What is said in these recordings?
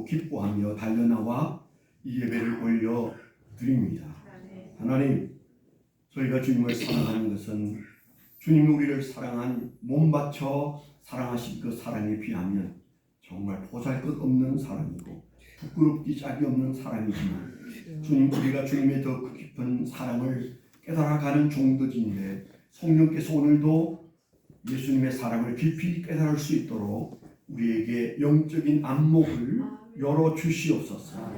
기뻐하며 달려나와 이 예배를 올려 드립니다. 하나님, 저희가 주님을 사랑하는 것은 주님이 우리를 사랑한 몸 바쳐 사랑하신 그 사랑에 비하면 정말 보잘것없는 사랑이고 부끄럽기 짝이 없는 사랑이지만 주님, 우리가 주님의 더 깊은 사랑을 깨달아가는 종도진데 성령께서 오늘도 예수님의 사랑을 깊이 깨달을 수 있도록 우리에게 영적인 안목을 열어 주시옵소서.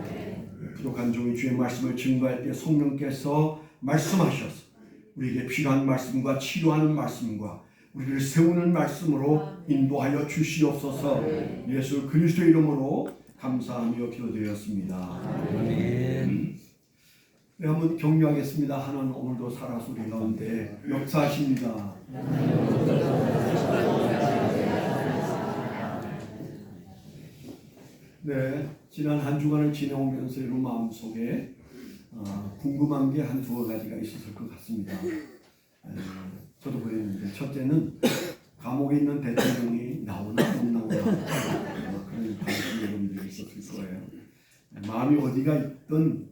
부족한 종이 주의 말씀을 증거할 때 성령께서 말씀하셔서 우리에게 필요한 말씀과 치료하는 말씀과 우리를 세우는 말씀으로 인도하여 주시옵소서. 예수 그리스도의 이름으로 감사하며 기도드렸습니다. 아멘. 네, 한번 격려하겠습니다. 하나님 오늘도 살아서 우리 가운데 역사하십니다. 네, 지난 한 주간을 지내오면서 여러분 마음속에 궁금한 게 한 두어 가지가 있었을 것 같습니다. 저도 그랬는데, 첫째는 감옥에 있는 대통령이 나오나 못 나오나 그런 관심이 여러분들이 있었을 거예요. 마음이 어디가 있든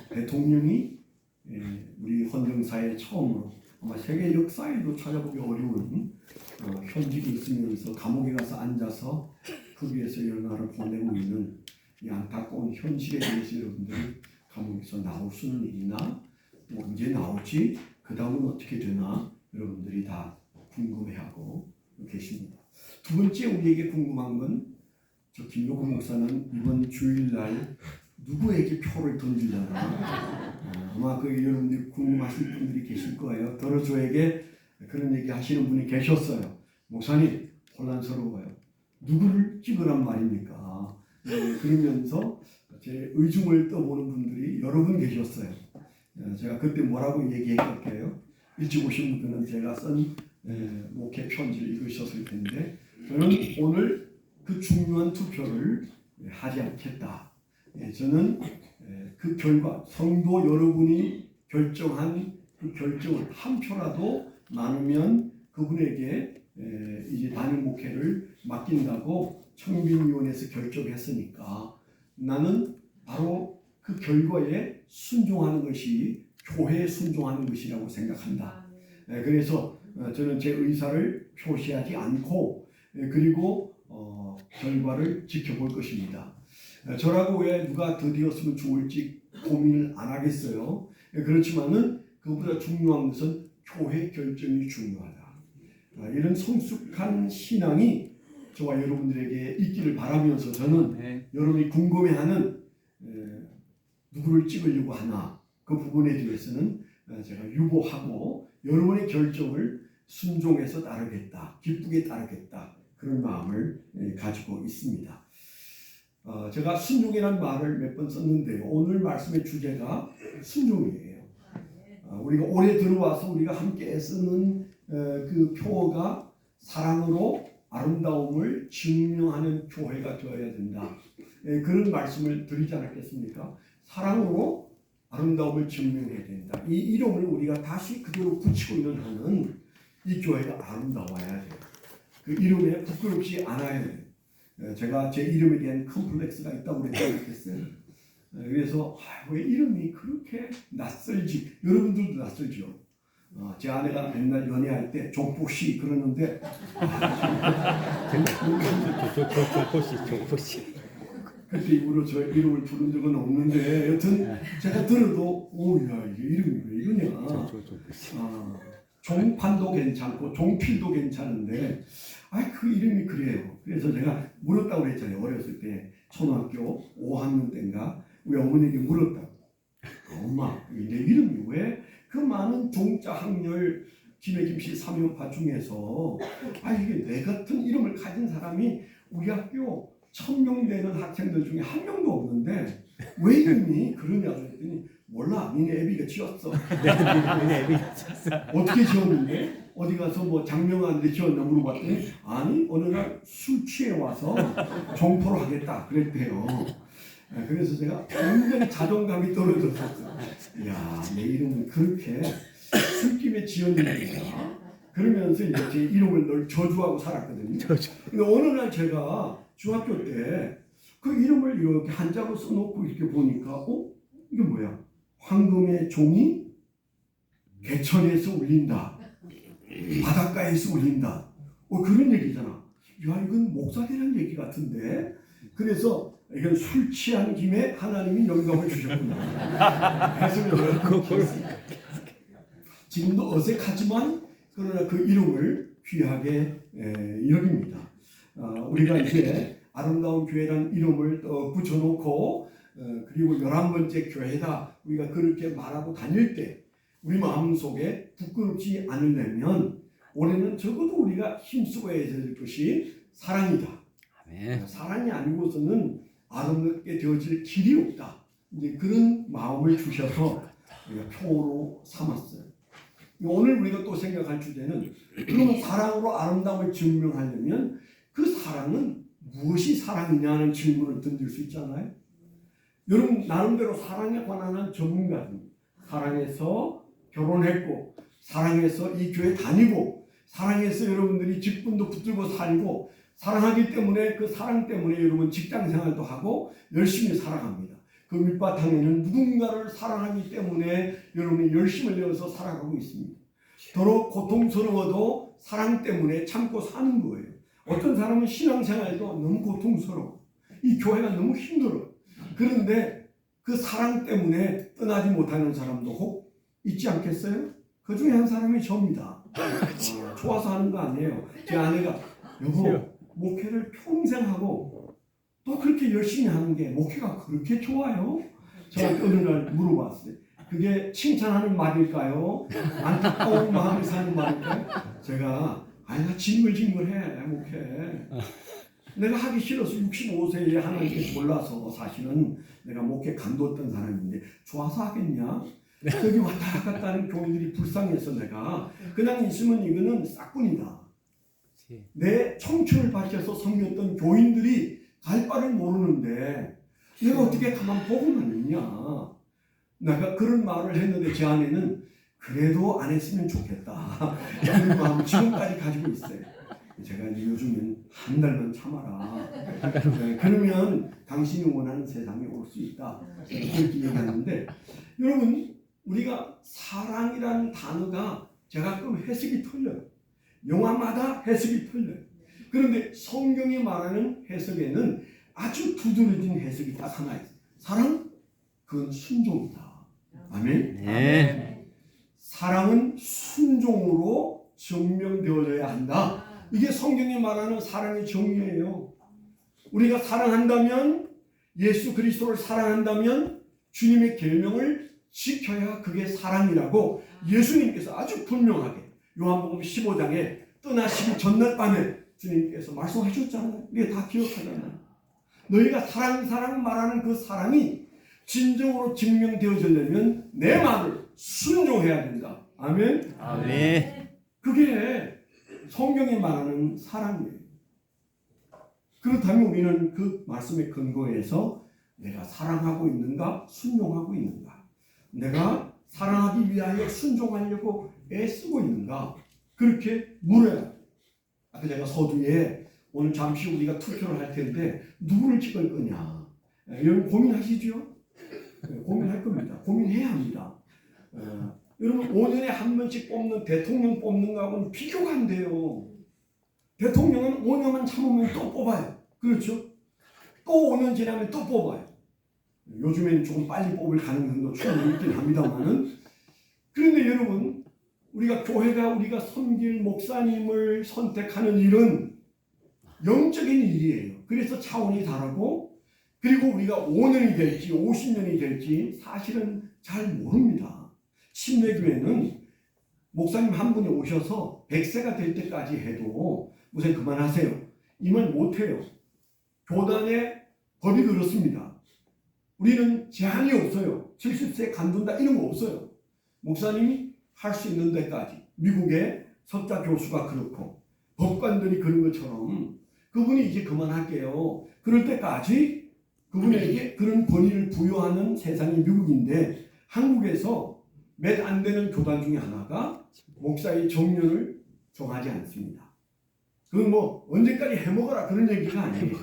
대통령이 우리 헌정사에 처음으로 아마 세계 역사에도 찾아보기 어려운 현직이 있으면서 감옥에 가서 앉아서 거기에서 연화를 보내고 있는 이 안타까운 현실에 대해서 여러분들이 감옥에서 나올 수는 있나? 뭐 언제 나올지? 그 다음은 어떻게 되나? 여러분들이 다 궁금해하고 계십니다. 두 번째 우리에게 궁금한 건 저 김용구 목사는 이번 주일날 누구에게 표를 던지려나? 아마 그 여러분들이 궁금하신 분들이 계실 거예요. 더러저에게 그런 얘기 하시는 분이 계셨어요. 목사님 혼란스러워요. 누구를 찍으란 말입니까? 그러면서 제 의중을 떠보는 분들이 여러 분 계셨어요. 제가 그때 뭐라고 얘기했을게요? 일찍 오신 분들은 제가 쓴 목회 편지를 읽으셨을 텐데 저는 오늘 그 중요한 투표를 하지 않겠다. 저는 그 결과 성도 여러분이 결정한 그 결정을 한 표라도 많으면 그분에게 이제 단임 목회를 맡긴다고 청빙위원회에서 결정했으니까 나는 바로 그 결과에 순종하는 것이 교회에 순종하는 것이라고 생각한다. 그래서 저는 제 의사를 표시하지 않고 그리고 결과를 지켜볼 것입니다. 저라고 왜 누가 더 되었으면 좋을지 고민을 안 하겠어요. 그렇지만은 그보다 중요한 것은 교회 결정이 중요하다. 이런 성숙한 신앙이 저와 여러분들에게 있기를 바라면서 저는 여러분이 궁금해하는 누구를 찍으려고 하나 그 부분에 대해서는 제가 유보하고 여러분의 결정을 순종해서 따르겠다, 기쁘게 따르겠다 그런 마음을 가지고 있습니다. 제가 순종이라는 말을 몇 번 썼는데요. 오늘 말씀의 주제가 순종이에요. 우리가 올해 들어와서 우리가 함께 쓰는 그 표어가 사랑으로 아름다움을 증명하는 교회가 되어야 된다. 그런 말씀을 드리지 않았겠습니까? 사랑으로 아름다움을 증명해야 된다. 이 이름을 우리가 다시 그대로 붙이고 있는 한은 이 교회가 아름다워야 돼요. 그 이름에 부끄럽지 않아야 돼요. 제가 제 이름에 대한 컴플렉스가 있다고 그랬어요. 그래서 왜 이름이 그렇게 낯설지? 여러분들도 낯설죠. 제 아내가 맨날 연애할 때 종포씨 그러는데 종포씨 그때 이후로 저 이름을 부른 적은 없는데 여튼 제가 들어도 오야 이게 이름이 왜 이러냐. 종판도 괜찮고 종필도 괜찮은데 그 이름이 그래요. 그래서 제가 물었다고 그랬잖아요. 어렸을 때 초등학교 5학년 때인가 우리 어머니에게 물었다고. 엄마 내 이름이 왜 그 많은 종자 학렬 김해김씨 3연파 중에서 이게 내 같은 이름을 가진 사람이 우리 학교 1000명 되는 학생들 중에 한 명도 없는데 왜 이름이 그러냐 그랬더니 몰라 니네 애비가 지었어. 니네 애비가 지었어. 어떻게 지었는데? 어디 가서 뭐 장명한테 지었나 물어봤더니 아니 어느 날 술 취해 와서 종포로 하겠다 그랬대요. 그래서 제가 굉장히 자존감이 떨어졌었어요. 이야 내 이름은 그렇게 술김에 지었는가? 그러면서 이제 제 이름을 늘 저주하고 살았거든요. 근데 어느 날 제가 중학교 때 그 이름을 이렇게 한자로 써놓고 이렇게 보니까 이게 뭐야? 황금의 종이 개천에서 울린다. 바닷가에서 울린다. 그런 얘기잖아. 야, 이건 목사되는 얘기 같은데. 그래서 이건 술 취한 김에 하나님이 영감을 주셨구나. 해석을 지금도 어색하지만 그러나 그 이름을 귀하게 여깁니다. 우리가 이제 아름다운 교회라는 이름을 붙여놓고 그리고 11번째 교회다 우리가 그렇게 말하고 다닐 때 우리 마음속에 부끄럽지 않으려면 올해는 적어도 우리가 힘쓰고 해야 될 것이 사랑이다. 아멘. 사랑이 아니고서는 아름답게 되어질 길이 없다. 이제 그런 마음을 주셔서 우리가 표로 삼았어요. 오늘 우리가 또 생각할 주제는 그러면 사랑으로 아름다움을 증명하려면 그 사랑은 무엇이 사랑이냐는 질문을 던질 수 있잖아요. 여러분 나름대로 사랑에 관한 전문가입니다. 사랑해서 결혼했고 사랑해서 이 교회 다니고 사랑해서 여러분들이 직분도 붙들고 살고 사랑하기 때문에 그 사랑 때문에 여러분 직장생활도 하고 열심히 살아갑니다. 그 밑바탕에는 누군가를 사랑하기 때문에 여러분이 열심을 내어서 살아가고 있습니다. 더러 고통스러워도 사랑 때문에 참고 사는 거예요. 어떤 사람은 신앙생활도 너무 고통스러워. 이 교회가 너무 힘들어. 그런데 그 사랑 때문에 떠나지 못하는 사람도 혹 있지 않겠어요? 그 중에 한 사람이 저입니다. 좋아서 하는 거 아니에요. 제 아내가 여보 목회를 평생 하고 또 그렇게 열심히 하는 게 목회가 그렇게 좋아요? 저한테 어느 날 물어봤어요. 그게 칭찬하는 말일까요? 안타까운 마음이 사는 말일까요? 제가 나 징글징글해 목회. 내가 하기 싫어서 65세에 하나님께 몰라서 사실은 내가 목회 간뒀던 사람인데 좋아서 하겠냐? 여기 왔다 갔다 하는 교인들이 불쌍해서 내가 그냥 있으면 이거는 싹뿐이다. 내 청춘을 바쳐서 섬겼던 교인들이 갈 바를 모르는데 내가 어떻게 가만 보고만 있냐. 내가 그런 말을 했는데 제 아내는 그래도 안 했으면 좋겠다. 그런 마음을 지금까지 가지고 있어요. 제가 이제 요즘엔 한 달만 참아라. 그러면 당신이 원하는 세상에 올 수 있다. 그렇게 얘기하는데 여러분 우리가 사랑이라는 단어가 제가 가끔 해석이 틀려요. 영화마다 해석이 틀려요. 그런데 성경이 말하는 해석에는 아주 두드러진 해석이 딱 하나 있어요. 사랑? 그건 순종이다. 아멘? 네. 사랑은 순종으로 증명되어져야 한다. 이게 성경이 말하는 사랑의 정의예요. 우리가 사랑한다면 예수 그리스도를 사랑한다면 주님의 계명을 지켜야 그게 사랑이라고 예수님께서 아주 분명하게 요한복음 15장에 떠나시기 전날 밤에 주님께서 말씀하셨잖아요. 이게 다 기억하잖아요. 너희가 사랑 말하는 그 사랑이 진정으로 증명되어지려면 내 말을 순종해야 된다. 아멘? 아멘. 그게 성경이 말하는 사랑이에요. 그렇다면 우리는 그 말씀의 근거에서 내가 사랑하고 있는가? 순종하고 있는가? 내가 사랑하기 위하여 순종하려고 애쓰고 있는가? 그렇게 물어야. 아까 제가 서두에 오늘 잠시 우리가 투표를 할 텐데 누구를 찍을 거냐? 여러분 고민하시죠? 고민할 겁니다. 고민해야 합니다. 여러분 5년에 한 번씩 뽑는 대통령 뽑는 거하고는 비교가 안 돼요. 대통령은 5년만 참으면 또 뽑아요. 그렇죠? 또 5년 지나면 또 뽑아요. 요즘에는 조금 빨리 뽑을 가능성도 충분히 있긴 합니다만은 그런데 여러분 우리가 교회가 우리가 섬길 목사님을 선택하는 일은 영적인 일이에요. 그래서 차원이 다르고 그리고 우리가 5년이 될지 50년이 될지 사실은 잘 모릅니다. 침례교회는 목사님 한 분이 오셔서 100세가 될 때까지 해도 목사님 그만하세요. 이 말 못해요. 교단의 법이 그렇습니다. 우리는 제한이 없어요. 70세 간둔다 이런 거 없어요. 목사님이 할 수 있는 데까지. 미국의 석자 교수가 그렇고 법관들이 그런 것처럼 그분이 이제 그만할게요. 그럴 때까지 그분에게 그런 권위를 부여하는 세상이 미국인데 한국에서 몇 안 되는 교단 중에 하나가 목사의 정년을 정하지 않습니다. 그건 뭐 언제까지 해먹어라 그런 얘기가 아니에요.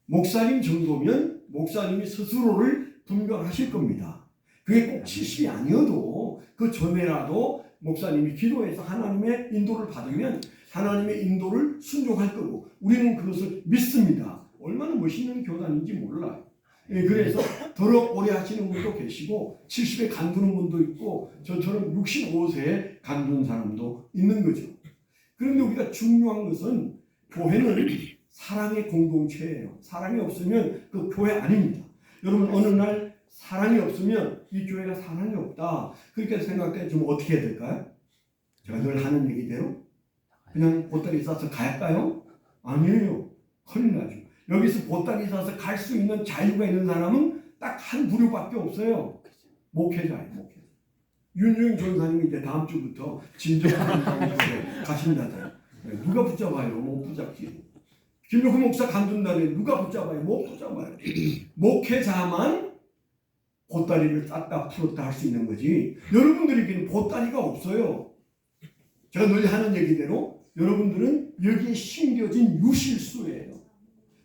목사님 정도면 목사님이 스스로를 분별하실 겁니다. 그게 꼭 70이 아니어도 그 전에라도 목사님이 기도해서 하나님의 인도를 받으면 하나님의 인도를 순종할 거고 우리는 그것을 믿습니다. 얼마나 멋있는 교단인지 몰라요. 예, 그래서 더러 오래 하시는 분도 계시고 70에 간두는 분도 있고 저처럼 65세에 간두는 사람도 있는 거죠. 그런데 우리가 중요한 것은 교회는 사랑의 공동체예요. 사랑이 없으면 그 교회 아닙니다. 여러분 어느 날 사랑이 없으면 이 교회가 사랑이 없다. 그렇게 생각할 때 좀 어떻게 해야 될까요? 제가 늘 하는 얘기대로 그냥 보따리 싸서 갈까요? 아니에요. 큰일 나죠. 여기서 보따리 싸서 갈 수 있는 자유가 있는 사람은 딱 한 부류밖에 없어요. 목회자예요. 목회자. 윤유영 전사님이 이제 다음 주부터 진정한 교회 가신다잖아요. 누가 붙잡아요? 못 붙잡지. 김종국 목사 간둔다네. 누가 붙잡아요? 못 붙잡아요. 목회자만 보따리를 쌌다 풀었다 할 수 있는 거지. 여러분들에게는 보따리가 없어요. 제가 늘 하는 얘기대로 여러분들은 여기에 심겨진 유실수예요.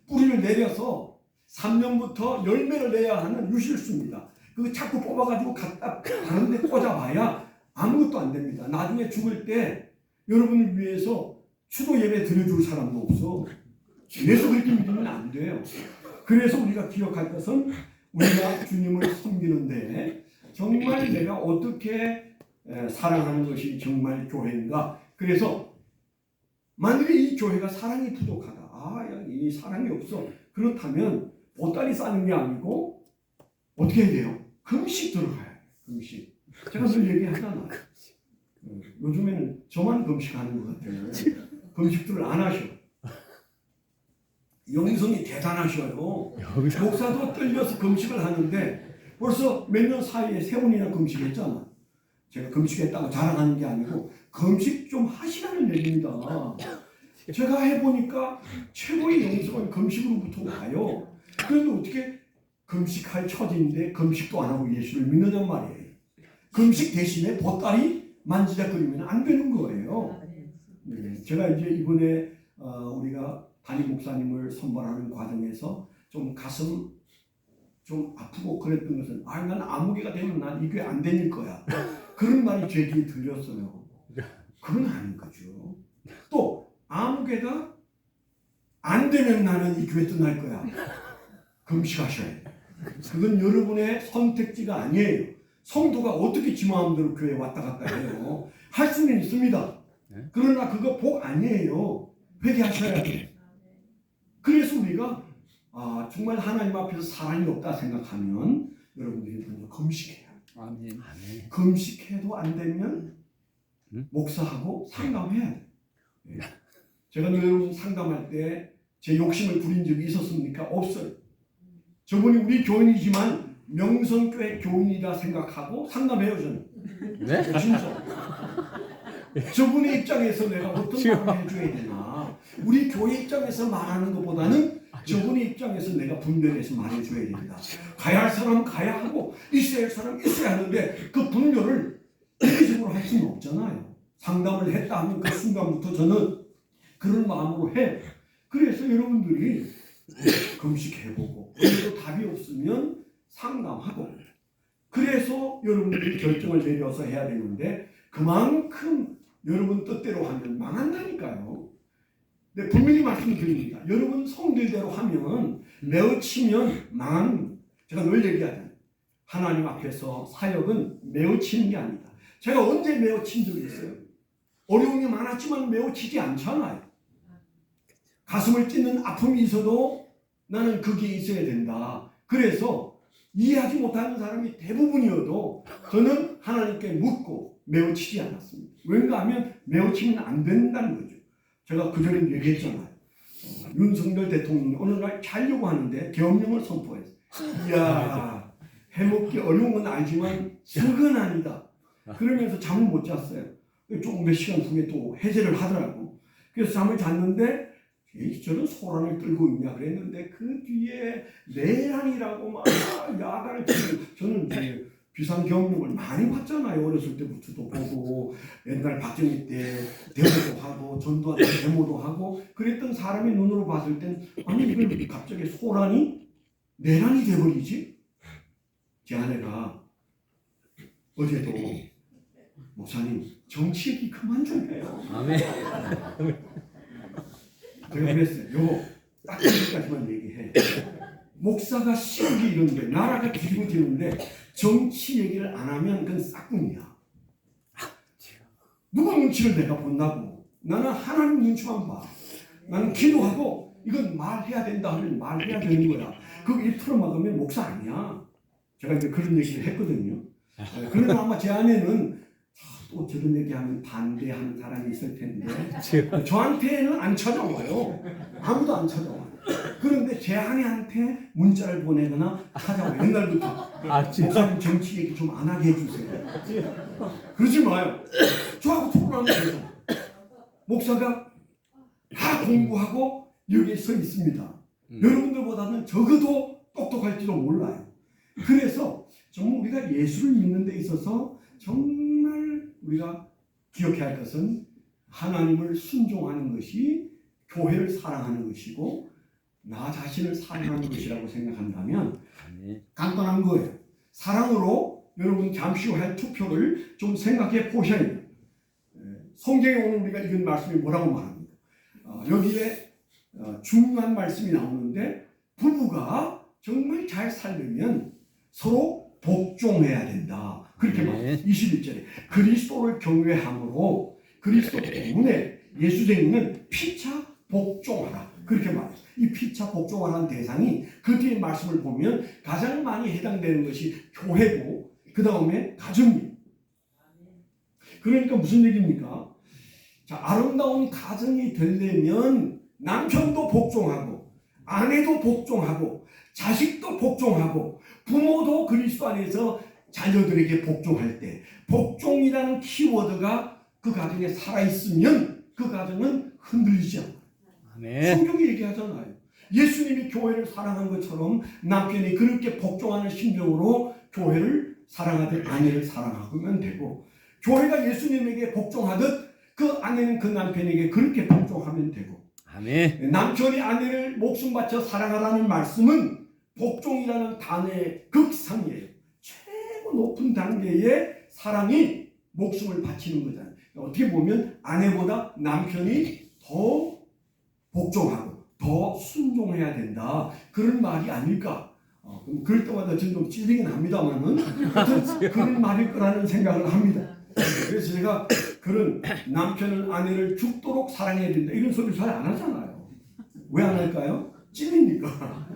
뿌리를 내려서 3년부터 열매를 내야 하는 유실수입니다. 그거 자꾸 뽑아가지고 갖다 다른 데 꽂아봐야 아무것도 안 됩니다. 나중에 죽을 때 여러분을 위해서 추도 예배 드려줄 사람도 없어. 그래서 그렇게 믿으면 안 돼요. 그래서 우리가 기억할 것은 우리가 주님을 섬기는데 정말 내가 어떻게 사랑하는 것이 정말 교회인가. 그래서 만약에 이 교회가 사랑이 부족하다. 이 사랑이 없어. 그렇다면 보따리 싸는 게 아니고 어떻게 해야 돼요? 금식 들어가야 돼요. 금식. 제가 늘 얘기하잖아요. 요즘에는 저만 금식하는 것 같아요. 금식들을 안 하셔. 영성이 대단하셔요. 목사도 떨려서 금식을 하는데 벌써 몇 년 사이에 3번이나 금식했잖아. 제가 금식했다고 자랑하는 게 아니고 금식 좀 하시라는 얘기입니다. 제가 해보니까 최고의 영성은 금식으로부터 와요. 그런데 어떻게 금식할 처지인데 금식도 안 하고 예수를 믿느냐 말이에요. 금식 대신에 보따리 만지작거리면 안 되는 거예요. 네, 제가 이제 이번에 우리가 담임 목사님을 선발하는 과정에서 좀 가슴 좀 아프고 그랬던 것은 난 아무개가 되면 난 이 교회 안 다닐 거야. 그런 말이 제 귀에 들렸어요. 그건 아닌 거죠. 또 아무개가 안 되면 나는 이 교회 떠날 거야. 금식하셔야 돼요. 그건 여러분의 선택지가 아니에요. 성도가 어떻게 지 마음대로 교회에 왔다 갔다 해요. 할 수는 있습니다. 그러나 그거 복 아니에요. 회개하셔야 돼요. 그래서 우리가 정말 하나님 앞에서 사랑이 없다 생각하면 여러분들이 먼저 금식해요. 아멘. 금식해도 안 되면 목사하고 상담해야 돼요. 제가 늘 상담할 때 제 욕심을 부린 적이 있었습니까? 없어요. 저분이 우리 교인이지만 명성교회 교인이라 생각하고 상담해요. 저는. 네? 진짜. 저분의 입장에서 내가 어떤 말을 해줘야 되나. 우리 교회 입장에서 말하는 것보다는 저분의 입장에서 내가 분별해서 말해줘야 된다. 가야 할 사람은 가야 하고 있어야 할 사람은 있어야 하는데 그 분별을 이기적으로 할 수는 없잖아요. 상담을 했다 하면 그 순간부터 저는 그런 마음으로 해요. 그래서 여러분들이 금식해보고 그래도 답이 없으면 상담하고 그래서 여러분들이 결정을 내려서 해야 되는데 그만큼 여러분 뜻대로 하면 망한다니까요. 네, 분명히 말씀드립니다. 여러분 성질대로 하면 매어치면 망합니다. 제가 늘 얘기하잖아요. 하나님 앞에서 사역은 매어치는 게 아니다. 제가 언제 매어친 적이 있어요? 어려움이 많았지만 매어치지 않잖아요. 가슴을 찢는 아픔이 있어도 나는 거기에 있어야 된다. 그래서 이해하지 못하는 사람이 대부분이어도 저는 하나님께 묻고 매어치지 않았습니다. 왠가 하면 매어치면 안 된다는 거죠. 제가 그전에 얘기했잖아요. 윤석열 대통령이 어느 날 자려고 하는데 계엄령을 선포했어요. 이야, 해먹기 어려운 건 알지만 적은 아니다. 그러면서 잠을 못 잤어요. 조금 몇 시간 후에 또 해제를 하더라고. 그래서 잠을 잤는데 저는 소란을 떨고 있냐 그랬는데 그 뒤에 내란이라고 막 야단을 치고 저는 이제 비상경력을 많이 봤잖아요. 어렸을 때부터도 보고 옛날 박정희 때 데모도 하고 전두환 때 데모도 하고 그랬던 사람의 눈으로 봤을 땐 아니 이걸 갑자기 소란이 내란이 돼버리지? 제 아내가 어제도 목사님 정치 얘기 그만 좀 해요. 아멘. 제가 그랬어요. 요거 딱 여기까지만 얘기해. 목사가 시국이 이런데 나라가 뒤집어지는데 정치 얘기를 안 하면 그건 싹군이야. 누구 눈치를 내가 본다고. 나는 하나님 눈치만 봐. 나는 기도하고 이건 말해야 된다 하면 말해야 되는 거야. 그거 1% 막으면 목사 아니야. 제가 이제 그런 얘기를 했거든요. 그러나 아마 제 아내는 또 저런 얘기하면 반대하는 사람이 있을 텐데 저한테는 안 찾아와요. 아무도 안 찾아와요. 그런데 제 아내한테 문자를 보내거나 찾아와요. 옛날부터 목사님 정치 얘기 좀 안 하게 해주세요. 그러지 마요. 저하고 토론하면 되잖아. 목사가 다 공부하고 여기에 서 있습니다. 여러분들보다는 적어도 똑똑할지도 몰라요. 그래서 정말 우리가 예수를 믿는 데 있어서 정말 우리가 기억해야 할 것은 하나님을 순종하는 것이 교회를 사랑하는 것이고 나 자신을 사랑하는 것이라고 생각한다면 간단한 거예요. 사랑으로 여러분 잠시 후 할 투표를 좀 생각해 보셔야 돼요. 성경에 오늘 우리가 읽은 말씀이 뭐라고 말합니까? 여기에 중요한 말씀이 나오는데 부부가 정말 잘 살려면 서로 복종해야 된다. 그렇게 말해요. 21절에 그리스도를 경외함으로 그리스도 때문에 예수쟁이는 피차 복종하라. 그렇게 말해요. 이 피차 복종하라는 대상이 그 뒤에 말씀을 보면 가장 많이 해당되는 것이 교회고 그 다음에 가정이에요. 그러니까 무슨 얘기입니까? 자, 아름다운 가정이 되려면 남편도 복종하고 아내도 복종하고 자식도 복종하고 부모도 그리스도 안에서 자녀들에게 복종할 때 복종이라는 키워드가 그 가정에 살아있으면 그 가정은 흔들리지 않아요. 아멘. 성경이 얘기하잖아요. 예수님이 교회를 사랑한 것처럼 남편이 그렇게 복종하는 심정으로 교회를 사랑하듯 아내를 사랑하면 되고 교회가 예수님에게 복종하듯 그 아내는 그 남편에게 그렇게 복종하면 되고 아멘. 남편이 아내를 목숨 바쳐 사랑하라는 말씀은 복종이라는 단어의 극상이에요. 최고 높은 단계의 사랑이 목숨을 바치는 거잖아요. 어떻게 보면 아내보다 남편이 더 복종하고 더 순종해야 된다. 그런 말이 아닐까. 그럴 때마다 저는 좀 찔리긴 합니다만은 그런 말일 거라는 생각을 합니다. 그래서 제가 그런 남편은 아내를 죽도록 사랑해야 된다 이런 소리 잘 안 하잖아요. 왜 안 할까요? 찔리니까.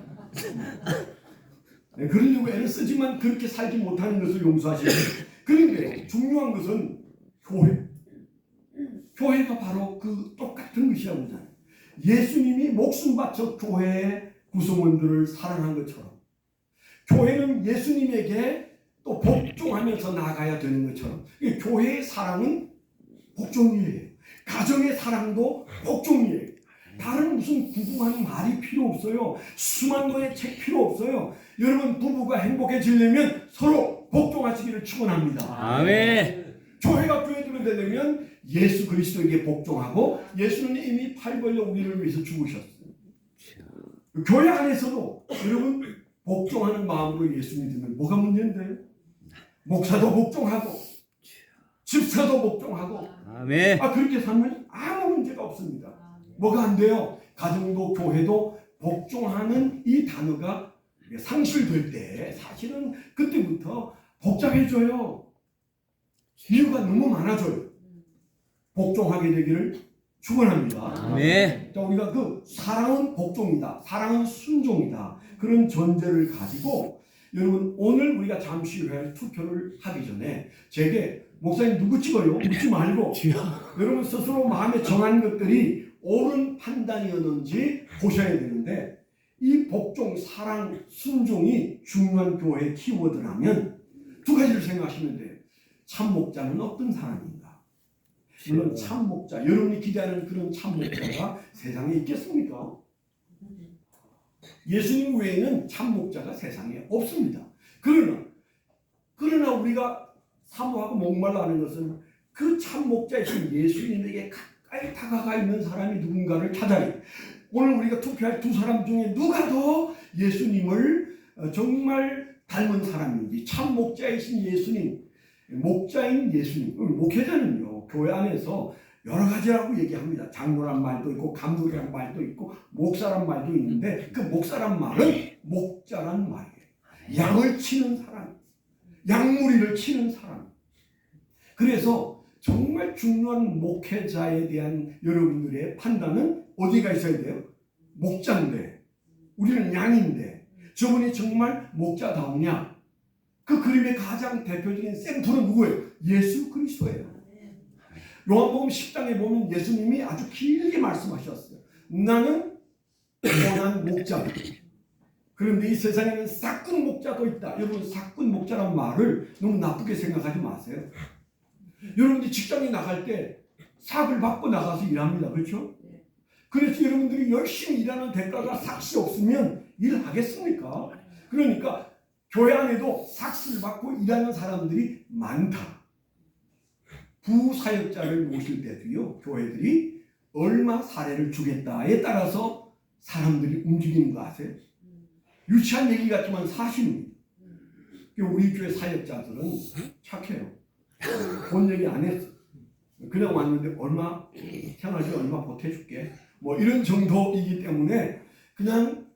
네, 그러려고 애를 쓰지만 그렇게 살지 못하는 것을 용서하시는. 그런데 중요한 것은 교회. 교회가 바로 그 똑같은 것이라고 하잖아요. 예수님이 목숨 바쳐 교회의 구성원들을 사랑한 것처럼 교회는 예수님에게 또 복종하면서 나가야 되는 것처럼 교회의 사랑은 복종이에요. 가정의 사랑도 복종이에요. 다른 무슨 구구한 말이 필요 없어요. 수만 권의 책 필요 없어요. 여러분 부부가 행복해지려면 서로 복종하시기를 축원합니다. 아멘. 교회가 교회대로 되려면 예수 그리스도에게 복종하고 예수는 이미 팔 벌려 우리를 위해서 죽으셨어요. 교회 안에서도 여러분 복종하는 마음으로 예수 믿으면 뭐가 문제인데요? 목사도 복종하고 집사도 복종하고 아멘. 그렇게 살면 아무 문제가 없습니다. 뭐가 안 돼요? 가정도 교회도 복종하는 이 단어가 상실될 때 사실은 그때부터 복잡해져요. 이유가 너무 많아져요. 복종하게 되기를 축원합니다. 아멘. 자, 우리가 그 사랑은 복종이다. 사랑은 순종이다. 그런 전제를 가지고 여러분 오늘 우리가 잠시 후에 투표를 하기 전에 제게 목사님 누구 찍어요? 묻지 말고 여러분 스스로 마음에 정한 것들이 옳은 판단이었는지 보셔야 되는데 이 복종, 사랑, 순종이 중요한 교회의 키워드라면 두 가지를 생각하시면 돼요. 참 목자는 어떤 사람인가? 물론 참 목자, 여러분이 기대하는 그런 참 목자가 세상에 있겠습니까? 예수님 외에는 참 목자가 세상에 없습니다. 그러나 그러나 우리가 사모하고 목말라하는 것은 그 참 목자이신 예수님에게 가까이 다가가 있는 사람이 누군가를 찾아야 돼. 오늘 우리가 투표할 두 사람 중에 누가 더 예수님을 정말 닮은 사람인지, 참 목자이신 예수님, 목자인 예수님. 목회자는요, 교회 안에서 여러 가지라고 얘기합니다. 장로란 말도 있고 감독이란 말도 있고 목사란 말도 있는데, 그 목사란 말은 목자란 말이에요. 양을 치는 사람, 양무리를 치는 사람. 그래서 정말 중요한 목회자에 대한 여러분들의 판단은 어디가 있어야 돼요? 목자인데, 우리는 양인데 저분이 정말 목자다우냐? 그 그림의 가장 대표적인 샘플은 누구예요? 예수 그리스도예요. 요한복음 10장에 보면 예수님이 아주 길게 말씀하셨어요. 나는 선한 목자다. 그런데 이 세상에는 삭군 목자도 있다. 여러분, 삭군 목자란 말을 너무 나쁘게 생각하지 마세요. 여러분들이 직장에 나갈 때 삭을 받고 나가서 일합니다. 그렇죠? 그래서 여러분들이 열심히 일하는 대가가 삭시 없으면 일하겠습니까? 그러니까 교회 안에도 삭스를 받고 일하는 사람들이 많다. 부사역자를 모실 때도요, 교회들이 얼마 사례를 주겠다에 따라서 사람들이 움직이는 거 아세요? 유치한 얘기 같지만 사실입니다. 우리 교회 사역자들은 착해요. 본 얘기 안 했어. 그냥 왔는데 얼마 생활비 얼마 보태줄게. 뭐 이런 정도이기 때문에 그냥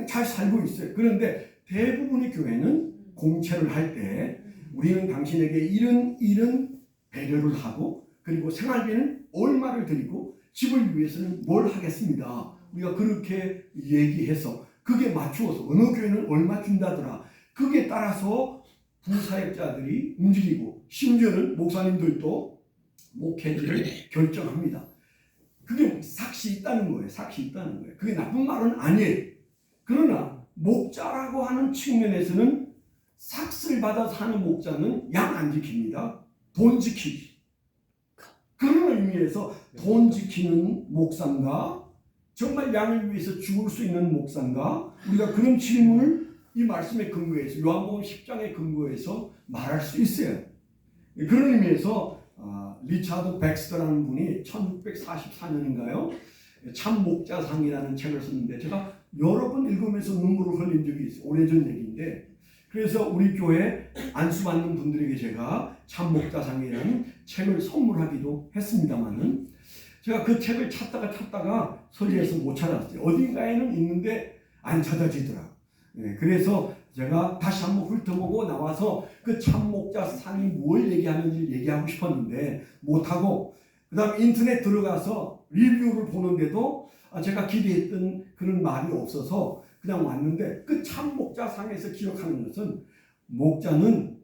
잘 살고 있어요. 그런데 대부분의 교회는 공채를 할 때 우리는 당신에게 이런 배려를 하고, 그리고 생활비는 얼마를 드리고 집을 위해서는 뭘 하겠습니다. 우리가 그렇게 얘기해서 그게 맞추어서 어느 교회는 얼마 준다더라. 그게 따라서 부사역자들이 움직이고, 심지어는 목사님들도 목회지를 결정합니다. 그게 삭시 있다는 거예요. 삭시 있다는 거예요. 그게 나쁜 말은 아니에요. 그러나 목자라고 하는 측면에서는 삭스를 받아서 하는 목자는 양 안 지킵니다. 돈 지키기. 그런 의미에서 돈 지키는 목사인가, 정말 양을 위해서 죽을 수 있는 목사인가, 우리가 그런 질문을 이 말씀의 근거에서, 요한복음 10장의 근거에서 말할 수 있어요. 그런 의미에서 리차드 백스터라는 분이 1644년인가요? 참 목자상이라는 책을 썼는데, 제가 여러 번 읽으면서 눈물을 흘린 적이 있어요. 오래전 얘기인데, 그래서 우리 교회 안수받는 분들에게 제가 참 목자상이라는 책을 선물하기도 했습니다만은, 제가 그 책을 찾다가 서재에서 못 찾았어요. 어딘가에는 있는데 안 찾아지더라. 그래서 제가 다시 한번 훑어보고 나와서 그 참목자상이 뭘 얘기하는지 얘기하고 싶었는데 못하고, 그 다음 인터넷 들어가서 리뷰를 보는데도 제가 기대했던 그런 말이 없어서 그냥 왔는데, 그 참목자상에서 기억하는 것은 목자는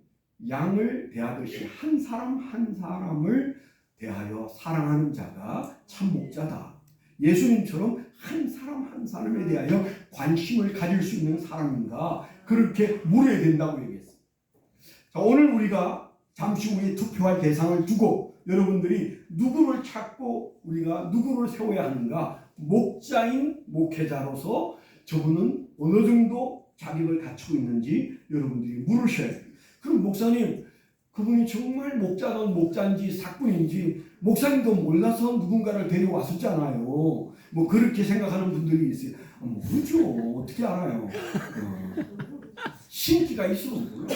양을 대하듯이 한 사람 한 사람을 대하여 사랑하는 자가 참목자다. 예수님처럼 한 사람 한 사람에 대하여 관심을 가질 수 있는 사람인가, 그렇게 물어야 된다고 얘기했어요. 자, 오늘 우리가 잠시 후에 투표할 대상을 두고 여러분들이 누구를 찾고 우리가 누구를 세워야 하는가, 목자인 목회자로서 저분은 어느 정도 자격을 갖추고 있는지 여러분들이 물으셔야 돼요. 그럼 목사님, 그분이 정말 목자든 목자인지 삭군인지 목사님도 몰라서 누군가를 데려왔었잖아요. 뭐 그렇게 생각하는 분들이 있어요. 모르죠. 어떻게 알아요? 신기가 있으면 몰라.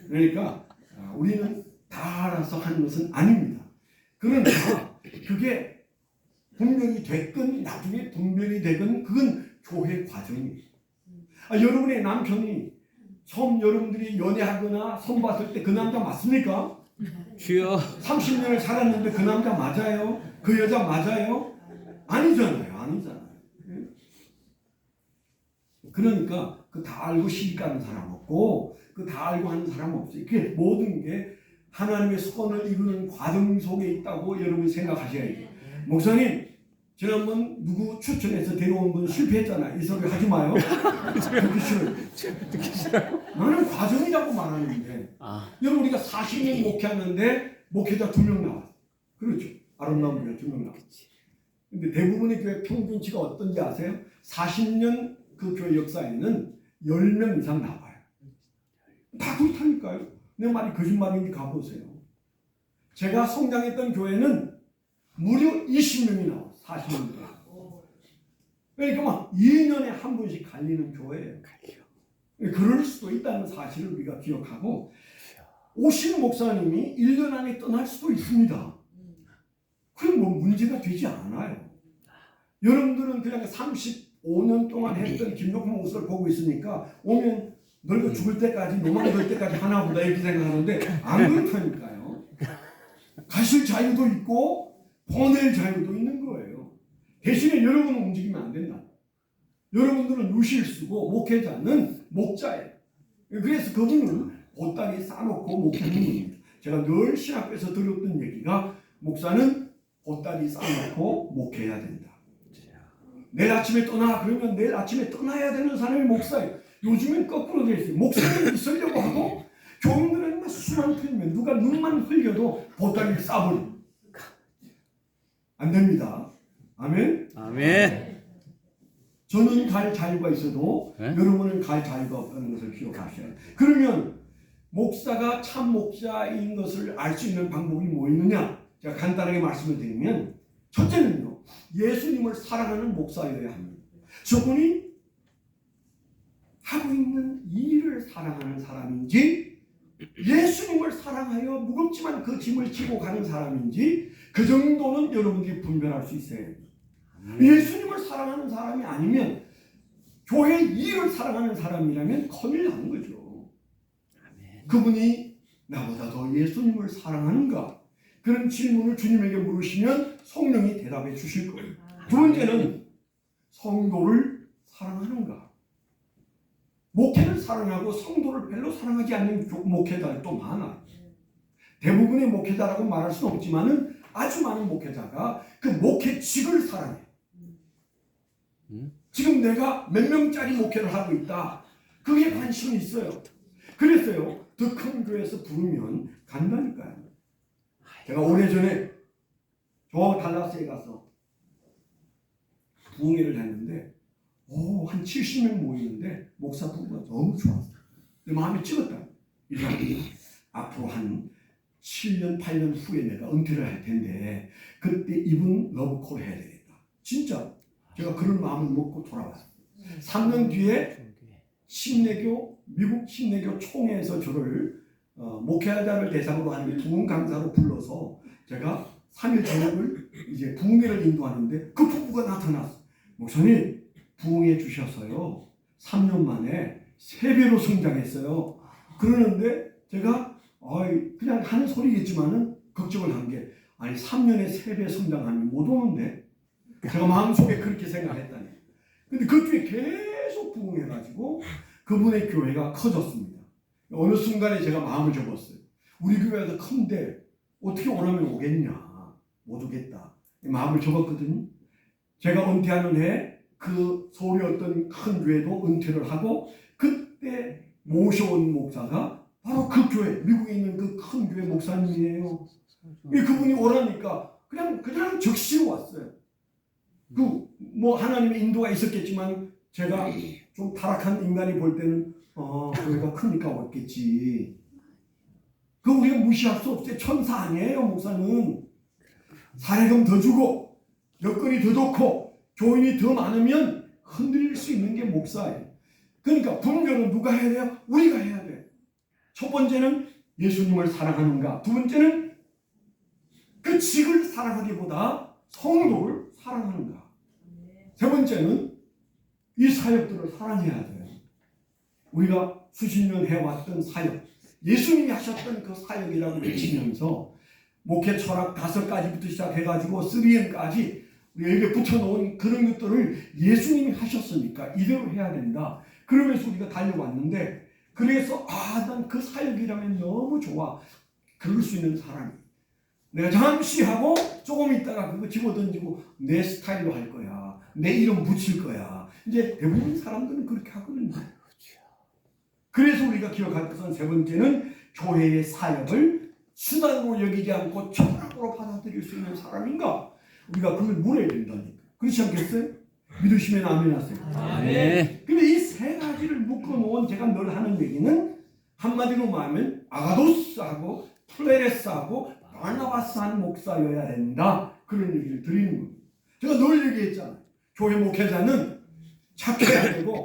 그러니까 우리는 다 알아서 하는 것은 아닙니다. 그러나 그게 분명히 됐건 나중에 분별이 되건 그건 교회 과정입니다. 여러분의 남편이 처음 여러분들이 연애하거나 손 봤을 때 그 남자 맞습니까? 주여. 30년을 살았는데 그 남자 맞아요? 그 여자 맞아요? 아니잖아요. 그러니까 그 다 알고 시집 가는 사람 없고, 그 다 알고 하는 사람 없어요. 그게 모든 게 하나님의 소원을 이루는 과정 속에 있다고 여러분이 생각하셔야 돼요. 목사님, 지난번 누구 추천해서 데려온 분 실패했잖아요. 이 소리 하지 마요. 듣기 싫어요. 나는 과정이라고 말하는데, 여러분 우리가 40년 목회하는데 목회자 2명 나왔어요. 그렇죠. 아름다운 분이 2명 나왔어요. 근데 대부분의 교회 평균치가 어떤지 아세요? 40년 그 교회 역사에는 10명 이상 나와요. 다 그렇다니까요. 내 말이 거짓말인지 가보세요. 제가 성장했던 교회는 무려 20명이 나와 40명이 나와. 그러니까 막 2년에 한 번씩 갈리는 교회예요. 그럴 수도 있다는 사실을 우리가 기억하고 오신 목사님이 1년 안에 떠날 수도 있습니다. 그럼 뭐 문제가 되지 않아요. 여러분들은 그냥 35년 동안 했던 김용품 목사를 보고 있으니까 오면 늙어 죽을 때까지 노망 될 때까지 하나보다 이렇게 생각하는데 안 그렇다니까요. 가실 자유도 있고 보낼 자유도 있는 거예요. 대신에 여러분은 움직이면 안 된다. 여러분들은 유실수고 목회자는 목자예요. 그래서 그분은 보따리 싸놓고 목회하는 겁니다. 제가 늘 신학교에서 들었던 얘기가 목사는 보따리 싸놓고 목회해야 된다. 내일 아침에 떠나 그러면 내일 아침에 떠나야 되는 사람이 목사예요. 요즘엔 거꾸로 되어 있어요. 목사는 있으려고 하고 교인들은 수만 틀면 누가 눈만 흘려도 보따리를 싸버려. 안 됩니다. 아멘? 아멘. 저는 갈 자유가 있어도 여러분은 갈 자유가 없다는 것을 기억하셔야 돼요. 그러면 목사가 참 목자인 것을 알 수 있는 방법이 뭐 있느냐? 제가 간단하게 말씀을 드리면 첫째는요. 예수님을 사랑하는 목사여야 합니다. 저분이 하고 있는 일을 사랑하는 사람인지 예수님을 사랑하여 무겁지만 그 짐을 지고 가는 사람인지 그 정도는 여러분들이 분별할 수 있어야 합니다. 예수님을 사랑하는 사람이 아니면 교회 일을 사랑하는 사람이라면 큰일 나는 거죠. 그분이 나보다 더 예수님을 사랑하는가? 그런 질문을 주님에게 물으시면 성령이 대답해 주실 거예요. 두 번째는 성도를 사랑하는가? 목회를 사랑하고 성도를 별로 사랑하지 않는 목회자도 많아요. 대부분의 목회자라고 말할 수는 없지만은 아주 많은 목회자가 그 목회직을 사랑해요. 지금 내가 몇 명짜리 목회를 하고 있다. 그게 관심이 있어요. 그랬어요. 더 큰 교회에서 부르면 간다니까요. 제가 오래전에 저 달라스에 가서 부흥회를 했는데 한 70명 모이는데 목사 부부가 너무 좋았어요. 마음이 찌었다. 이러니 앞으로 한 7년, 8년 후에 내가 은퇴를 할 텐데 그때 이분 러브콜 해야 되겠다. 진짜 제가 그런 마음을 먹고 돌아왔어요. 3년 뒤에 침례교, 미국 침례교 총회에서 저를 목회자를 대상으로 하는 부흥 강사로 불러서 제가 3일 저녁을 이제 부흥회를 인도하는데 그 부부가 나타났어요. 목사님 부흥해 주셔서요 3년 만에 3배로 성장했어요. 그러는데 제가 그냥 하는 소리겠지만은 걱정을 한 게 아니 3년에 3배 성장하면 못 오는데 제가 마음속에 그렇게 생각했다니. 근데 그쪽에 계속 부흥해가지고 그분의 교회가 커졌습니다. 어느 순간에 제가 마음을 접었어요. 우리 교회가 큰데 어떻게 오라면 오겠냐. 못 오겠다. 마음을 접었거든요. 제가 은퇴하는 해 그 서울의 어떤 큰 교회도 은퇴를 하고 그때 모셔온 목사가 바로 그 교회, 미국에 있는 그 큰 교회 목사님이에요. 그분이 오라니까 그냥 적시로 왔어요. 뭐 하나님의 인도가 있었겠지만 제가 좀 타락한 인간이 볼 때는 교회가 크니까 왔겠지. 그 우리가 무시할 수 없어요. 천사 아니에요. 목사는 사례금 더 주고 여건이 더 좋고 교인이 더 많으면 흔들릴 수 있는 게 목사예요. 그러니까 분별은 누가 해야 돼요? 우리가 해야 돼요. 첫 번째는 예수님을 사랑하는가. 두 번째는 그 직을 사랑하기보다 성도를 사랑하는가. 세 번째는 이 사역들을 사랑해야 돼요. 우리가 수십 년 해왔던 사역, 예수님이 하셨던 그 사역이라고 외치면서 목회 철학 5가지부터 시작해가지고 3M까지 우리에게 붙여놓은 그런 것들을 예수님이 하셨으니까 이대로 해야 된다. 그러면서 우리가 달려왔는데 그래서 난 그 사역이라면 너무 좋아. 그럴 수 있는 사람이 내가 잠시 하고 조금 있다가 그거 집어던지고 내 스타일로 할 거야. 내 이름 붙일 거야. 이제 대부분 사람들은 그렇게 하거든요. 그래서 우리가 기억할 것은 세 번째는 교회의 사역을 수단으로 여기지 않고 철학으로 받아들일 수 있는 사람인가? 우리가 그걸 물어야 된다니까. 그렇지 않겠어요? 믿으시면 아멘 하세요. 아멘. 근데 이 세 가지를 묶어놓은 제가 늘 하는 얘기는 한마디로 말하면 아가도스하고 플레레스하고 바나바스한 목사여야 된다. 그런 얘기를 드리는 겁니다. 제가 늘 얘기했잖아요. 교회 목회자는 착해야 되고,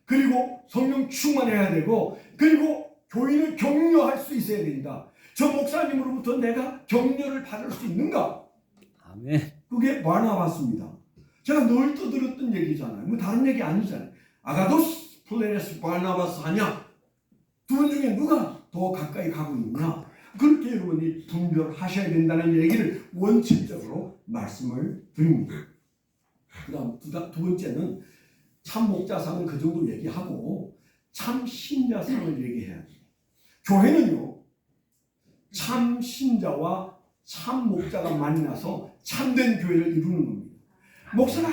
그리고 성령 충만해야 되고, 그리고 교인을 격려할 수 있어야 된다. 저 목사님으로부터 내가 격려를 받을 수 있는가? 아멘. 그게 바나바스입니다. 제가 늘 떠들었던 얘기잖아요. 뭐 다른 얘기 아니잖아요. 아가도스, 플레레스, 바나바스 하냐? 두 분 중에 누가 더 가까이 가고 있느냐? 그렇게 여러분이 분별하셔야 된다는 얘기를 원칙적으로 말씀을 드립니다. 그 다음 두 번째는 참 목자상은 그 정도 얘기하고 참 신자상을 얘기해야 돼요. 교회는요, 참 신자와 참 목자가 만나서 참된 교회를 이루는 겁니다. 목사가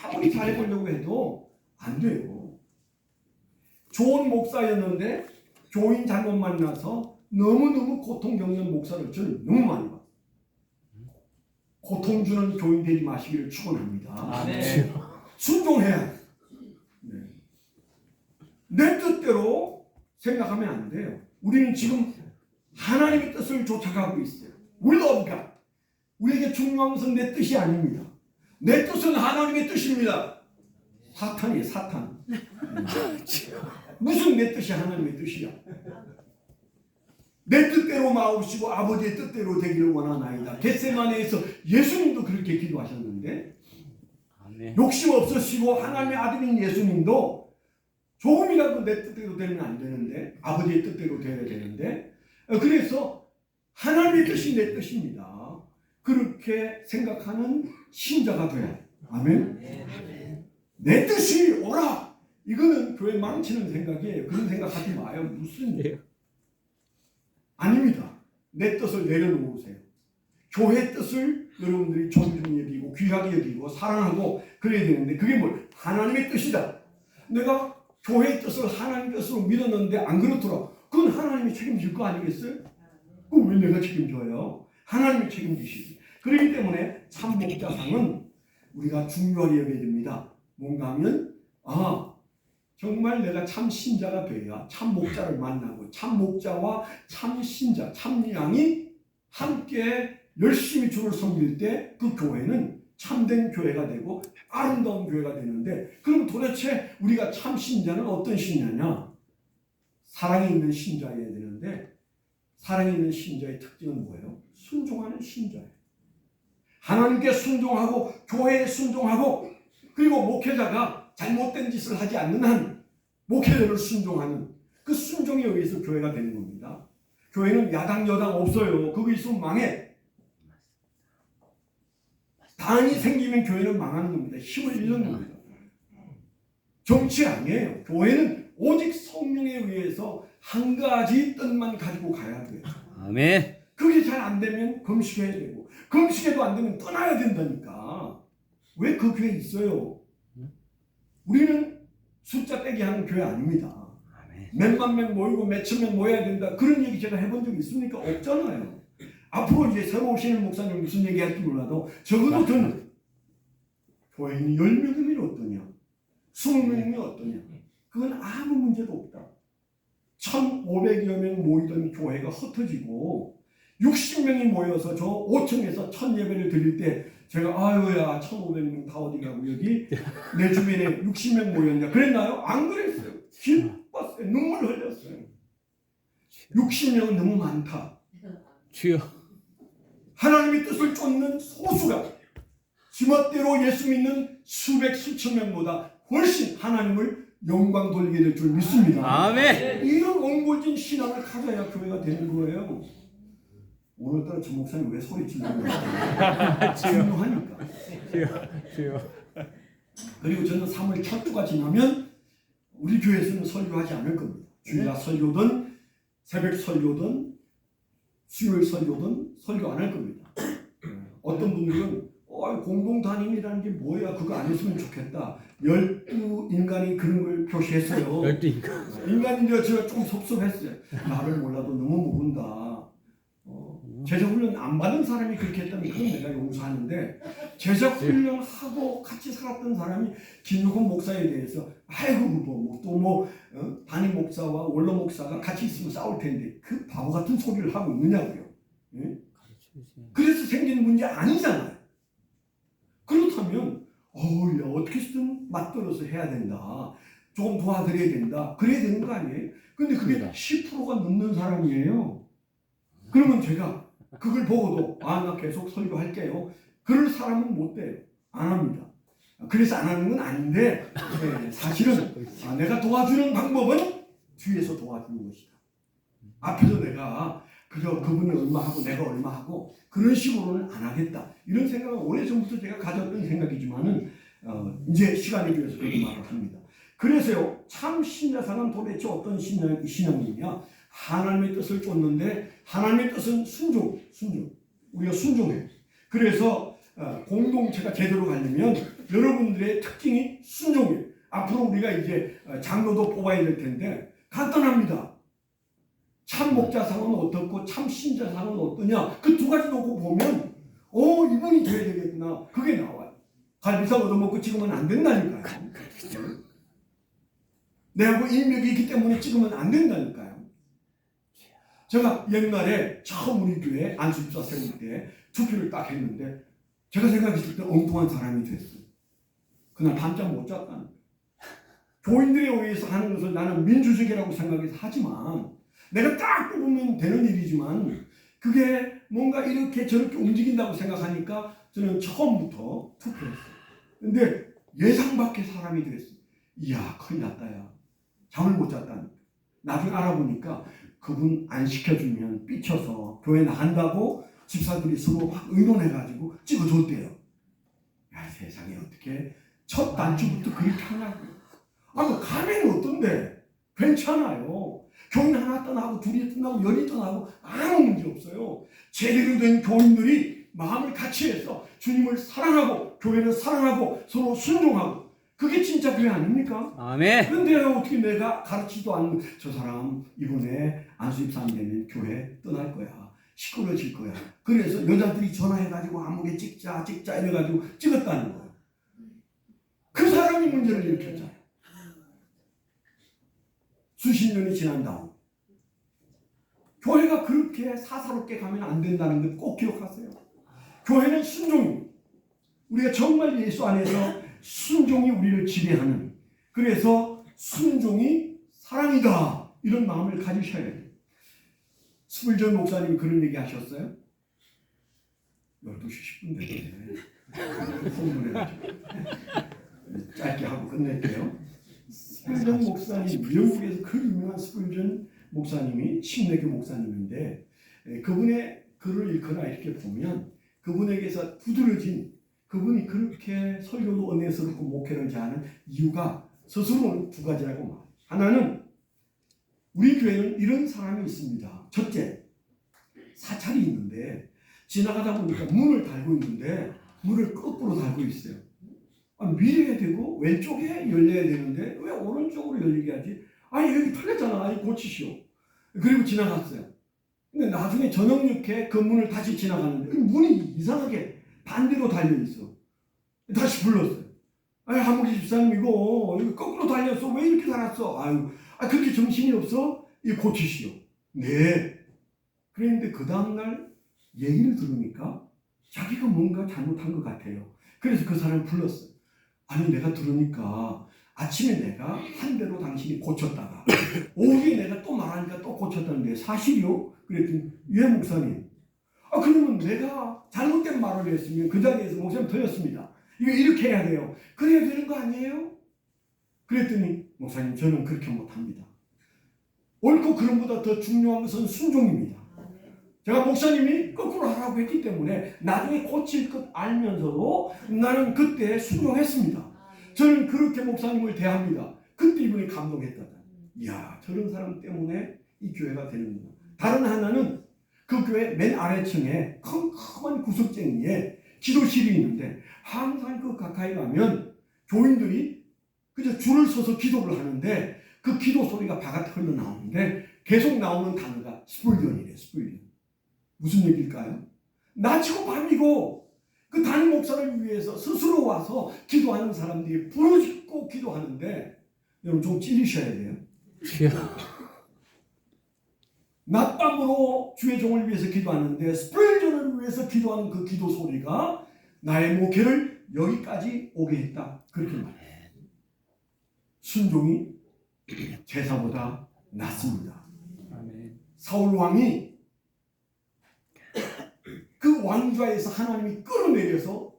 아무리 잘해보려고 해도 안 돼요. 좋은 목사였는데 교인 잘못 만나서 너무너무 고통 겪는 목사를 저는 너무 많이 봤어요. 고통 주는 교인 되지 마시기를 축원합니다. 네. 순종해야 돼요. 네. 내 뜻대로 생각하면 안 돼요. 우리는 지금 하나님의 뜻을 쫓아가고 있어요. Will of God. 우리에게 중요한 것은 내 뜻이 아닙니다. 내 뜻은 하나님의 뜻입니다. 사탄이에요, 사탄. 무슨 내 뜻이 하나님의 뜻이야? 내 뜻대로 마옵시고 아버지의 뜻대로 되기를 원하나이다. 겟세마네에서 예수님도 그렇게 기도하셨는데, 아멘. 욕심 없으시고 하나님의 아들인 예수님도 조금이라도 내 뜻대로 되면 안 되는데, 아버지의 뜻대로 되어야 되는데, 그래서 하나님의 뜻이 내 뜻입니다. 그렇게 생각하는 신자가 돼야 돼. 아멘. 내 뜻이 오라. 이거는 교회 망치는 생각이에요. 그런 생각하지 마요. 무슨 일? 아닙니다. 내 뜻을 내려놓으세요. 교회 뜻을 여러분들이 존중히 여기고 귀하게 여기고 사랑하고 그래야 되는데, 그게 뭘? 하나님의 뜻이다. 내가 교회의 뜻을 하나님 뜻으로 믿었는데 안 그렇더라. 그건 하나님이 책임질 거 아니겠어요? 그럼 왜 내가 책임져요? 하나님이 책임지시지. 그렇기 때문에 참 목자상은 우리가 중요하게 여겨야 됩니다. 뭔가 하면 정말 내가 참 신자가 돼야 참 목자를 만나고, 참 목자와 참 신자, 참 양이 함께 열심히 주를 섬길 때 그 교회는 참된 교회가 되고 아름다운 교회가 되는데, 그럼 도대체 우리가 참 신자는 어떤 신자냐? 사랑이 있는 신자여야 되는데, 사랑이 있는 신자의 특징은 뭐예요? 순종하는 신자예요. 하나님께 순종하고 교회에 순종하고, 그리고 목회자가 잘못된 짓을 하지 않는 한 목회자를 순종하는 그 순종에 의해서 교회가 되는 겁니다. 교회는 야당 여당 없어요. 그거 있으면 망해. 당이 생기면 교회는 망하는 겁니다. 힘을 잃는 겁니다. 정치 아니에요. 교회는 오직 성령에 의해서 한 가지 뜻만 가지고 가야 돼요. 아멘. 그게 잘 안 되면 금식해야 되고, 금식해도 안 되면 떠나야 된다니까. 왜 그 교회 있어요? 우리는 숫자 떼기 하는 교회 아닙니다. 몇만 명 모이고 몇천 명 모여야 된다. 그런 얘기 제가 해본 적 있습니까? 없잖아요. 앞으로 이제 새로 오시는 목사님 무슨 얘기 할지 몰라도 적어도 저는 교회인이 10명이면 어떠냐? 20명이면 어떠냐? 그건 아무 문제도 없다. 1,500여 명 모이던 교회가 흩어지고 60명이 모여서 저 5층에서 첫 예배를 드릴 때 제가 아유야 1,500명 다 어디 가고 여기 내 주변에 60명 모였냐 그랬나요? 안 그랬어요. 기뻤어요. 눈물 흘렸어요. 60명은 너무 많다. 주여. 하나님의 뜻을 쫓는 소수가 지멋대로 예수 믿는 수백 수천 명보다 훨씬 하나님을 영광 돌리게 될 줄 믿습니다. 아멘. 이런 옹골진 신앙을 가져야 교회가 되는 거예요. 오늘따라 저 목사님 왜 소리 지르는 거예요? 중요하니까. 주여. 그리고 저는 3월 첫 주가 지나면 우리 교회에서는 설교하지 않을 겁니다. 주일날 설교든 새벽 설교든 수요일 설교든 설교 안 할 겁니다. 어떤 분들은 공동 담임이라는 게 뭐야? 그거 안 했으면 좋겠다. 12인간이 그런 걸 표시했어요. 12인간. 인간인데 제가 좀 섭섭했어요. 나를 몰라도 너무 모른다. 제자훈련 안 받은 사람이 그렇게 했다면 그건 내가 용서하는데, 제자훈련하고 같이 살았던 사람이 김용훈 목사에 대해서 아이고 또뭐 담임 목사와 원로 목사가 같이 있으면 싸울 텐데 그 바보 같은 소리를 하고 있느냐고요. 예? 그래서 생기는 문제 아니잖아요. 그렇다면 야, 어떻게 해서든 맞들어서 해야 된다. 조금 도와드려야 된다. 그래야 되는 거 아니에요? 근데 그게 10%가 넘는 사람이에요. 그러면 제가 그걸 보고도 나 계속 설교할게요. 그럴 사람은 못 돼요. 안 합니다. 그래서 안 하는 건 아닌데 사실은 내가 도와주는 방법은 뒤에서 도와주는 것이다. 앞에서 내가 그저 그분이 얼마 하고 내가 얼마 하고 그런 식으로는 안 하겠다. 이런 생각은 오래전부터 제가 가졌던 생각이지만은 이제 시간에 비해서 그렇게 말을 합니다. 그래서요, 참 신자상은 도대체 어떤 신앙이냐? 하나님의 뜻을 쫓는데 하나님의 뜻은 순종. 우리가 순종해요. 그래서 공동체가 제대로 가려면 여러분들의 특징이 순종이에요. 앞으로 우리가 이제 장로도 뽑아야 될 텐데 간단합니다. 참 목자상은 어떻고 참 신자상은 어떠냐? 그 두 가지 놓고 보면 이분이 돼야 되겠구나. 그게 나와요. 갈비살 얻어먹고 찍으면 안 된다니까요. 내하고 인맥이 있기 때문에 찍으면 안 된다니까요. 제가 옛날에 처음 우리 교회 안수집사 세울 때 투표를 딱 했는데 제가 생각했을 때 엉뚱한 사람이 됐어요. 그날 밤잠 못 잤다는 거예요. 교인들에 의해서 하는 것을 나는 민주적이라고 생각해서 하지만 내가 딱 뽑으면 되는 일이지만 그게 뭔가 이렇게 저렇게 움직인다고 생각하니까 저는 처음부터 투표했어요. 근데 예상 밖의 사람이 됐어요. 이야, 큰일 났다 야. 잠을 못 잤다는. 나중에 알아보니까 그분 안 시켜주면 삐쳐서 교회 나간다고 집사들이 서로 막 의논해가지고 찍어줬대요. 야, 세상에 어떻게 첫 단추부터 그렇게 하냐고요. 가면은 어떤데? 괜찮아요. 교인 하나 떠나고 둘이 떠나고 열이 떠나고 아무 문제 없어요. 제대로 된 교인들이 마음을 같이 해서 주님을 사랑하고 교회를 사랑하고 서로 순종하고 그게 진짜 교회 아닙니까? 아멘. 그런데 어떻게 내가 가르치지도 않는 저 사람 이번에 안수집사 안 되면 교회 떠날 거야. 시끄러질 거야. 그래서 여자들이 전화해가지고 안목에 찍자 이래가지고 찍었다는 거예요. 그 사람이 문제를 일으켰잖아요. 수십 년이 지난 다음 교회가 그렇게 사사롭게 가면 안 된다는 걸 꼭 기억하세요. 교회는 순종입니다. 우리가 정말 예수 안에서 순종이 우리를 지배하는, 그래서 순종이 사랑이다 이런 마음을 가지셔야 돼요. 스불전 목사님이 그런 얘기 하셨어요. 12시 10분 됐네. 흥분해가지고 짧게 하고 끝낼게요. 스불전 목사님, 미국에서 그 유명한 스불전 목사님이 침례교 목사님인데 그분의 글을 읽거나 이렇게 보면 그분에게서 두드러진, 그분이 그렇게 설교도 은혜스럽고 목회를 잘하는 이유가 스스로는 두 가지라고 말해요. 하나는 우리 교회는 이런 사람이 있습니다. 첫째, 사찰이 있는데 지나가다 보니까 문을 달고 있는데 문을 거꾸로 달고 있어요. 밀어야 되고 왼쪽에 열려야 되는데 왜 오른쪽으로 열리게 하지? 여기 털렸잖아. 고치시오. 그리고 지나갔어요. 근데 나중에 저녁녘에 그 문을 다시 지나가는데 문이 이상하게 반대로 달려있어. 다시 불렀어요. 한국의 집사님 이거 거꾸로 달렸어. 왜 이렇게 달았어? 그렇게 정신이 없어? 이거 고치시오. 네. 그랬는데 그 다음날 얘기를 들으니까 자기가 뭔가 잘못한 것 같아요. 그래서 그 사람을 불렀어요. 내가 들으니까 아침에 내가 한 대로 당신이 고쳤다가 오후에 내가 또 말하니까 또 고쳤다는데 사실이요? 그랬더니 예 목사님. 그러면 내가 잘못된 말을 했으면 그 자리에서 목사님 틀렸습니다. 이거 이렇게 해야 돼요. 그래야 되는 거 아니에요? 그랬더니 목사님 저는 그렇게 못합니다. 옳고 그름보다 더 중요한 것은 순종입니다. 제가 목사님이 거꾸로 하라고 했기 때문에 나중에 고칠 것 알면서도 나는 그때 순종했습니다. 저는 그렇게 목사님을 대합니다. 그때 이분이 감동했다. 이야, 저런 사람 때문에 이 교회가 되는구나. 다른 하나는 그 교회 맨 아래층에 컴컴한 구석쟁이에 기도실이 있는데 항상 그 가까이 가면 교인들이 그저 줄을 서서 기도를 하는데 그 기도 소리가 바깥에 흘러나오는데 계속 나오는 단어가 스불전이래. 스불전. 무슨 얘기일까요? 낮이고 밤이고 그 담임 목사를 위해서 스스로 와서 기도하는 사람들이 부르짖고 기도하는데 여러분 좀 찌르셔야 돼요. 주여. 낮밤으로 주의 종을 위해서 기도하는데 스프레전을 위해서 기도하는 그 기도 소리가 나의 목회를 여기까지 오게 했다. 그렇게 말해요. 순종이 제사보다 낫습니다. 아멘. 사울 왕이 그 왕좌에서 하나님이 끌어내려서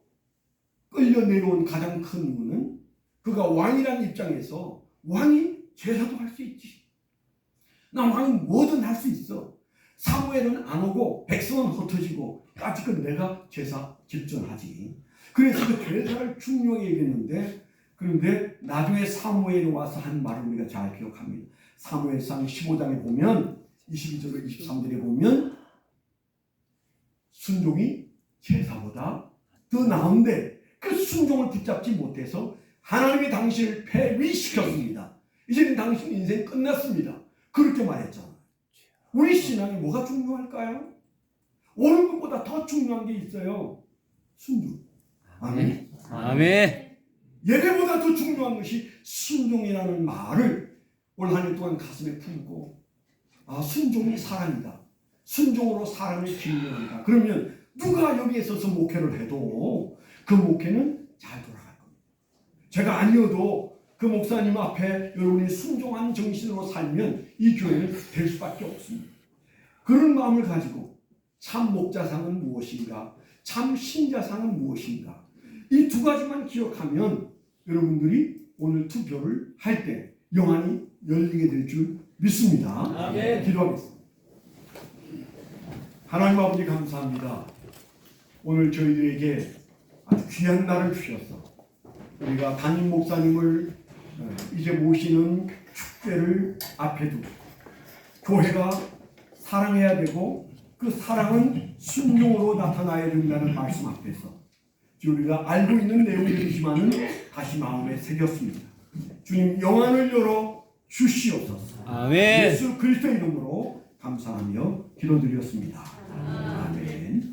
끌려 내려온 가장 큰 이유는 그가 왕이라는 입장에서 왕이 제사도 할 수 있지. 나 왕은 뭐든 할 수 있어. 사무엘은 안 오고 백성은 흩어지고 까짓건 내가 제사 집전하지. 그래서 그 제사를 중요하게 여겼는데 그런데 나중에 사무엘이 와서 한 말을 우리가 잘 기억합니다. 사무엘상 15장에 보면 22절로 23절에 보면 순종이 제사보다 더 나은데 그 순종을 붙잡지 못해서 하나님이 당신을 폐위시켰습니다. 이제는 당신 인생 끝났습니다. 그렇게 말했잖아요. 우리 신앙이 뭐가 중요할까요? 옳은 것보다 더 중요한 게 있어요. 순종. 아멘. 아멘. 예배보다 더 중요한 것이 순종이라는 말을 올 한 해 동안 가슴에 품고 순종이 사랑이다. 순종으로 사람을 기인한다. 그러면 누가 여기에 서서 목회를 해도 그 목회는 잘 돌아갈 겁니다. 제가 아니어도 그 목사님 앞에 여러분이 순종한 정신으로 살면 이 교회는 될 수밖에 없습니다. 그런 마음을 가지고 참 목자상은 무엇인가, 참 신자상은 무엇인가, 이 두 가지만 기억하면 여러분들이 오늘 투표를 할 때 영안이 열리게 될 줄 믿습니다. 아멘. 기도하겠습니다. 하나님 아버지 감사합니다. 오늘 저희들에게 아주 귀한 날을 주셔서 우리가 담임 목사님을 이제 모시는 축제를 앞에 두고 교회가 사랑해야 되고 그 사랑은 순종으로 나타나야 된다는 말씀 앞에서 우리가 알고 있는 내용들이지만은 다시 마음에 새겼습니다. 주님 영안을 열어 주시옵소서. 아멘. 예수 그리스도 이름으로 감사하며 기도드렸습니다. 아멘.